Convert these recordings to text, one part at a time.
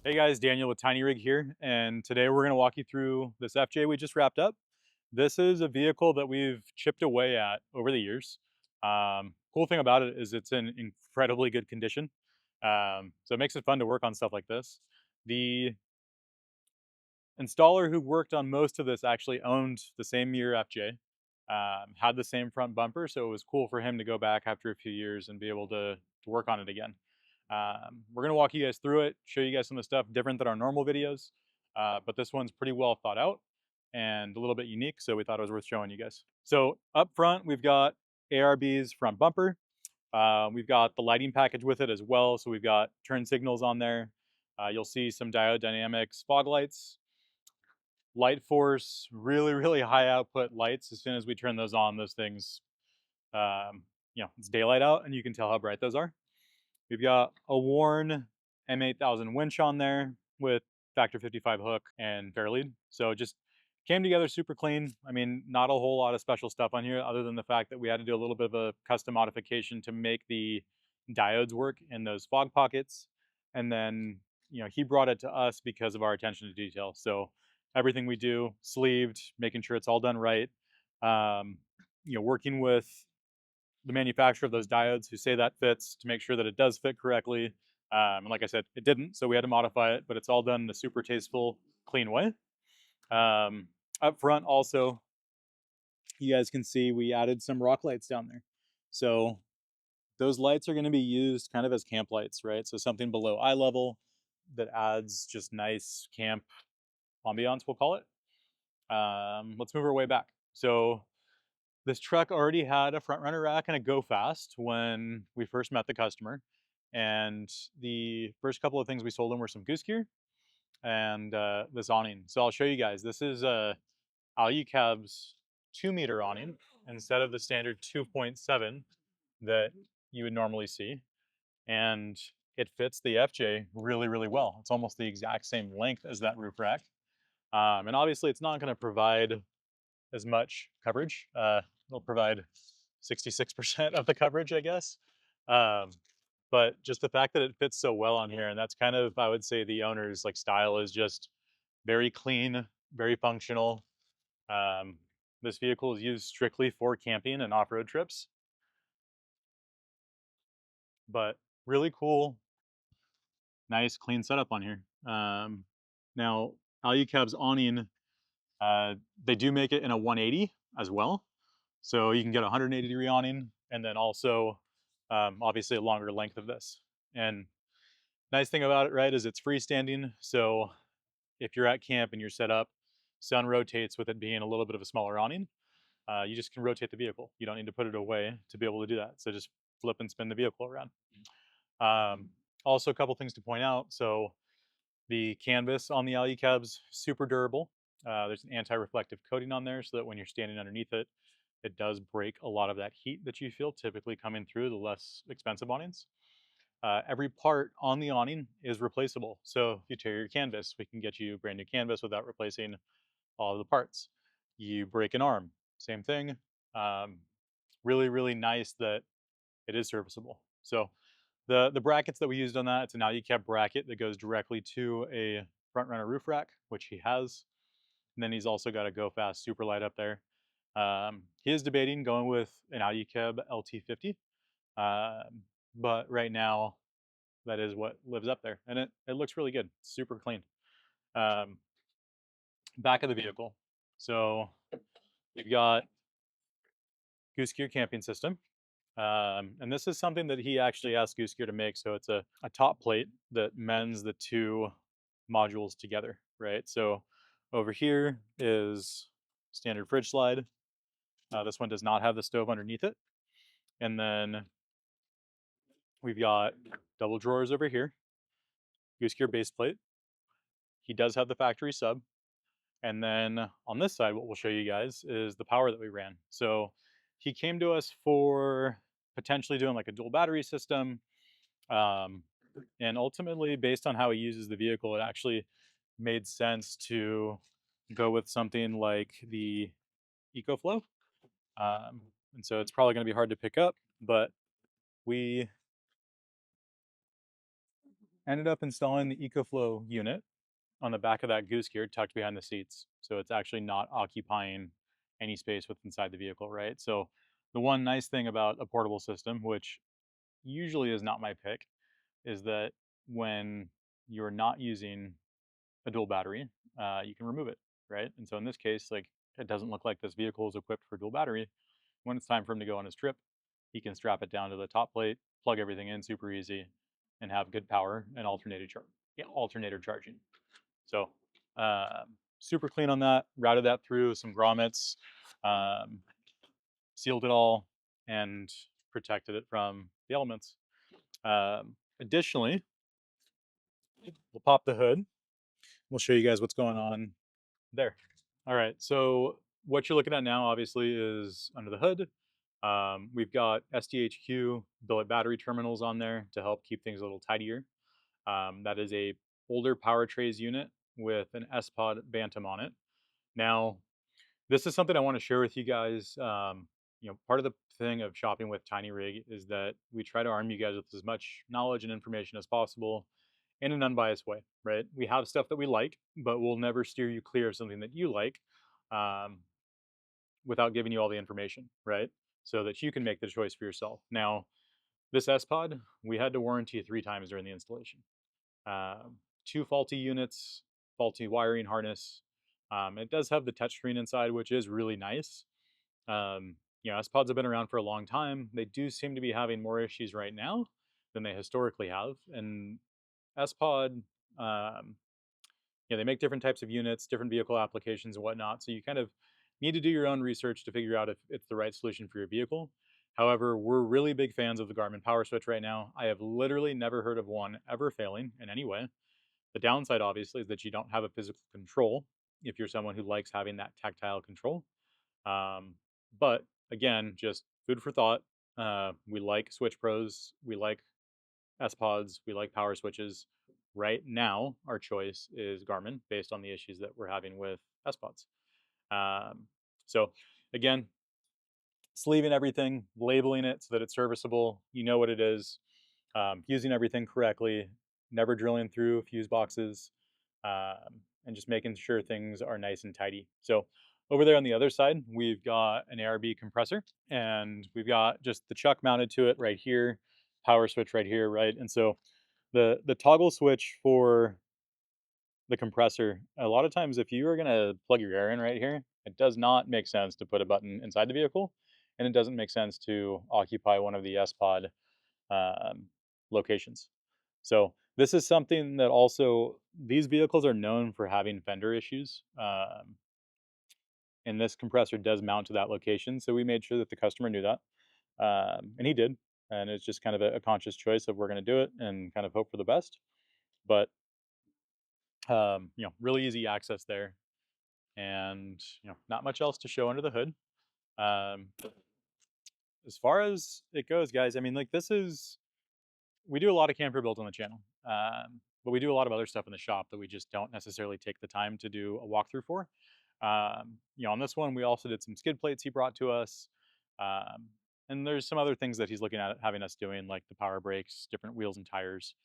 Hey guys, Daniel with Tiny Rig here, and today we're going to walk you through this FJ we just wrapped up. This is a vehicle that we've chipped away at over the years. Cool thing about it is it's in incredibly good condition, so it makes it fun to work on stuff like this. The installer who worked on most of this actually owned the same year FJ, had the same front bumper, so it was cool for him to go back after a few years and be able to work on it again. We're gonna walk you guys through it, show you guys some of the stuff different than our normal videos, but this one's pretty well thought out and a little bit unique, so we thought it was worth showing you guys. So up front, we've got ARB's front bumper. We've got the lighting package with it as well, so we've got turn signals on there. You'll see some diode dynamics fog lights, light force, really high output lights. As soon as we turn those on, those things, it's daylight out and you can tell how bright those are. We've got a worn M8000 winch on there with factor 55 hook and fair lead. So it just came together super clean. I mean, not a whole lot of special stuff on here other than the fact that we had to do a little bit of a custom modification to make the diodes work in those fog pockets. And then, he brought it to us because of our attention to detail. So everything we do, sleeved, making sure it's all done right. Working with the manufacturer of those diodes who say that fits to make sure that it does fit correctly. And like I said, it didn't, so we had to modify it, but it's all done in a super tasteful, clean way. Up front also, you guys can see we added some rock lights down there. So those lights are going to be used kind of as camp lights, right? So something below eye level that adds just nice camp ambiance, we'll call it. Let's move our way back. So this truck already had a front runner rack and a go fast when we first met the customer. And the first couple of things we sold him were some goose gear and this awning. So I'll show you guys. This is Alu-Cab's 2-meter awning instead of the standard 2.7 that you would normally see. And it fits the FJ really well. It's almost the exact same length as that roof rack. And obviously it's not going to provide as much coverage. It'll provide 66% of the coverage, I guess. But just the fact that it fits so well on here, and that's kind of, I would say, the owner's style is just very clean, very functional. This vehicle is used strictly for camping and off-road trips, but really cool, nice, clean setup on here. Now, Alu-Cab's awning, they do make it in a 180 as well. So you can get a 180-degree awning, and then also obviously a longer length of this. And nice thing about it, right, is it's freestanding. So if you're at camp and you're set up, sun rotates with it being a little bit of a smaller awning. You just can rotate the vehicle. You don't need to put it away to be able to do that. So just flip and spin the vehicle around. Also, a couple things to point out. So the canvas on the Alu-Cab's super durable. There's an anti-reflective coating on there so that when you're standing underneath it, it does break a lot of that heat that you feel typically coming through the less expensive awnings. Every part on the awning is replaceable. So if you tear your canvas, we can get you brand new canvas without replacing all of the parts. You break an arm, same thing. Really nice that it is serviceable. So the brackets that we used on that, it's an Alu-Cab bracket that goes directly to a front runner roof rack, which he has. And then he's also got a Go Fast super light up there. He is debating going with an Alu-Cab LT50, but right now that is what lives up there, and it looks really good, super clean. Back of the vehicle, so you've got Goose Gear camping system, and this is something that he actually asked Goose Gear to make. So it's a top plate that mends the two modules together, right? So over here is standard fridge slide. This one does not have the stove underneath it. And then we've got double drawers over here, Goose Gear base plate. He does have the factory sub. And then on this side, what we'll show you guys is the power that we ran. So he came to us for potentially doing like a dual battery system. And ultimately, based on how he uses the vehicle, it actually made sense to go with something like the EcoFlow. And so it's probably going to be hard to pick up, but we ended up installing the EcoFlow unit on the back of that goose gear tucked behind the seats. So it's actually not occupying any space with inside the vehicle, right? So the one nice thing about a portable system, which usually is not my pick, is that when you're not using a dual battery, you can remove it, right? And so in this case, like it doesn't look like this vehicle is equipped for dual battery. When it's time for him to go on his trip, he can strap it down to the top plate, plug everything in super easy, and have good power and alternator charging. So super clean on that. Routed that through some grommets, um, sealed it all, and protected it from the elements. Additionally, we'll pop the hood. We'll show you guys what's going on there. All right, so what you're looking at now obviously is under the hood. We've got SDHQ billet battery terminals on there to help keep things a little tidier. That is a older power trays unit with an sPOD Bantam on it. Now, this is something I want to share with you guys. Part of the thing of shopping with Tiny Rig is that we try to arm you guys with as much knowledge and information as possible in an unbiased way, right? We have stuff that we like, but we'll never steer you clear of something that you like um, without giving you all the information, right? So that you can make the choice for yourself. Now, this sPOD, we had to warranty 3 times during the installation. 2 faulty units, faulty wiring harness. It does have the touchscreen inside, which is really nice. sPODs have been around for a long time. They do seem to be having more issues right now than they historically have. And sPOD, they make different types of units, different vehicle applications and whatnot. So you kind of need to do your own research to figure out if it's the right solution for your vehicle. However, we're really big fans of the Garmin Power Switch right now. I have literally never heard of one ever failing in any way. The downside, obviously, is that you don't have a physical control if you're someone who likes having that tactile control. But again, just food for thought. We like Switch Pros. We like sPODs. We like power switches. Right now, our choice is Garmin based on the issues that we're having with sPODs. So again, sleeving everything, labeling it so that it's serviceable, you know what it is, using everything correctly, never drilling through fuse boxes, and just making sure things are nice and tidy. So over there on the other side, we've got an ARB compressor, and we've got just the chuck mounted to it right here, power switch right here, right? And so the toggle switch for the compressor, a lot of times if you are going to plug your air in right here, it does not make sense to put a button inside the vehicle, and it doesn't make sense to occupy one of the sPOD locations. So this is something that also, these vehicles are known for having fender issues, and this compressor does mount to that location, so we made sure that the customer knew that, and he did, and it's just kind of a conscious choice of we're going to do it and kind of hope for the best. But really easy access there, and not much else to show under the hood. Um, as far as it goes, guys, I mean, like we do a lot of camper builds on the channel, but we do a lot of other stuff in the shop that we just don't necessarily take the time to do a walkthrough for. On this one, we also did some skid plates he brought to us. Um, and there's some other things that he's looking at having us doing, like the power brakes, different wheels and tires.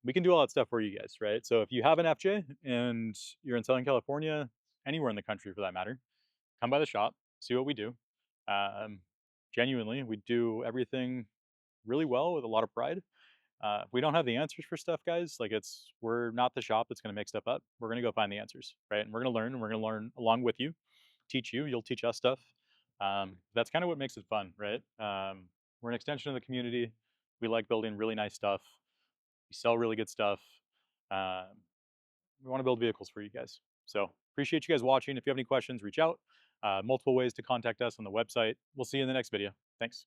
We can do all that stuff for you guys, right? So if you have an FJ and you're in Southern California, anywhere in the country for that matter, come by the shop, see what we do. Um, Genuinely, we do everything really well with a lot of pride. We don't have the answers for stuff, guys. Like we're not the shop that's going to make stuff up. We're going to go find the answers, right? And we're going to learn. And we're going to learn along with you, teach you. You'll teach us stuff. That's kind of what makes it fun, right? We're an extension of the community. We like building really nice stuff. We sell really good stuff. Um, we want to build vehicles for you guys. So appreciate you guys watching. If you have any questions, reach out. Multiple ways to contact us on the website. We'll see you in the next video. Thanks.